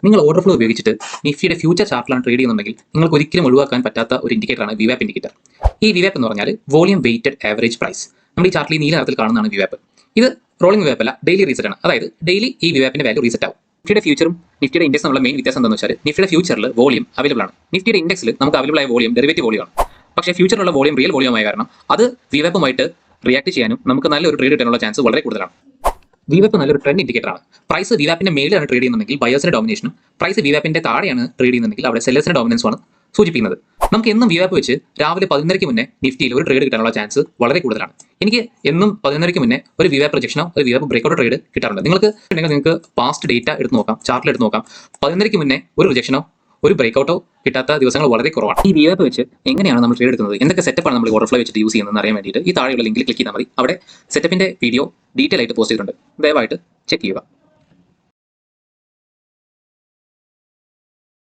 നിങ്ങൾ order flow ഉപയോഗിച്ചിട്ട് നിഫ്റ്റിയുടെ ഫ്യൂച്ചർ ചാർട്ടിലാണ് ട്രേഡ് ചെയ്യുന്നുണ്ടെങ്കിൽ നിങ്ങൾക്ക് ഒരിക്കലും ഒഴിവാക്കാൻ പറ്റാത്ത ഒരു ഇൻഡിക്കേറ്ററാണ് വിവാപ്പ് ഇൻഡിക്കേറ്റർ. ഈ വിവാപ്പ് എന്ന് പറഞ്ഞാൽ വോളിയം വെയ്റ്റഡ് ആവറേജ് പ്രൈസ്. നമ്മുടെ ഈ ചാർട്ടിൽ നീല നിറത്തിൽ കാണുന്നതാണ് വിവാപ്പ്. ഇത് റോളിംഗ് വിവാപ്പ് അല്ല, ഡെയിലി റീസെറ്റ് ആണ്. അതായത് ഡെയിലി ഈ വിവാപ്പിന്റെ വാല്യൂ റീസെറ്റ് ആവും. നിഫ്റ്റിയുടെ ഫ്യൂച്ചറും നിഫ്റ്റിയുടെ ഇൻഡെക്സ് തമ്മിലുള്ള മെയിൻ വ്യത്യാസം എന്താണെന്ന് വെച്ചാൽ നിഫ്റ്റിയുടെ ഫ്യൂച്ചറിൽ വോളിയം അവൈലബിൾ ആണ്. നിഫ്റ്റിയുടെ ഇൻഡെക്സിൽ നമുക്ക് അവൈലബിൾ ആയ വോളിയം ഡെറിവേറ്റീവ് വോളിയം ആണ്. പക്ഷേ ഫ്യൂച്ചറിലുള്ള വോളിയം റിയൽ വോളിയം ആയ കാരണം അത് വിവാപ്പുമായിട്ട് റിയാക്ട് ചെയ്യാനും നമുക്ക് നല്ലൊരു ട്രേഡ് കിട്ടാനുള്ള ചാൻസ് വളരെ കൂടുതലാണ്. വിവാപ്പ് നല്ലൊരു ട്രെൻഡ് ഇൻഡിക്കേറ്റർ ആണ്. പ്രൈസ് വിവാപ്പിന്റെ മേലെയാണ് ട്രേഡ് ചെയ്യുന്നുണ്ടെങ്കിൽ ബയേഴ്സിന്റെ ഡോമിനേഷനും പ്രൈസ് വിവാപ്പിന്റെ താഴെയാണ് ട്രേഡ് ചെയ്യുന്നുണ്ടെങ്കിൽ അവിടെ സെല്ലേഴ്സിന്റെ ഡോമിനൻസുമാണ് സൂചിപ്പിക്കുന്നത്. നമുക്ക് എന്നും വിവാപ്പ് വെച്ച് രാവിലെ 11:30 മുന്നേ നിഫ്റ്റിയിൽ ഒരു ട്രേഡ് കിട്ടാനുള്ള ചാൻസ് വളരെ കൂടുതലാണ്. എനിക്ക് എന്നും 11:30 മുന്നേ ഒരു വിവാപ്പ് പ്രൊജക്ഷനോ ഒരു വിവാപ്പ് ബ്രേക്കൗട്ട് ട്രേഡ് കിട്ടാറുണ്ട്. നിങ്ങൾക്ക് പാസ്റ്റ് ഡേറ്റ എടുത്ത് നോക്കാം, ചാർട്ടിൽ എടുത്ത് നോക്കാം. 11:30 മുന്നേ ഒരു റിജക്ഷനോ ഒരു ബ്രേക്കൗട്ടോ കിട്ടാത്ത ദിവസങ്ങൾ വളരെ കുറവാണ്. ഈ വിവാപ്പ് വെച്ച് എങ്ങനെയാണ് നമ്മൾ ട്രേഡ് എടുക്കുന്നത്, എന്തൊക്കെ സെറ്റപ്പാണ് നമ്മൾ ഓർഡർ ഫ്ലോ വെച്ചിട്ട് യൂസ് ചെയ്യുന്നത് അറിയാൻ വേണ്ടിയിട്ട് ഈ താഴെയുള്ള ലിങ്കിൽ ക്ലിക്ക് ചെയ്താൽ മതി. അവിടെ സെറ്റപ്പിന്റെ വീഡിയോ ഡീറ്റെയിൽ ആയിട്ട് പോസ്റ്റ് ചെയ്തിട്ടുണ്ട്. ദയവായിട്ട് ചെക്ക് ചെയ്യുക.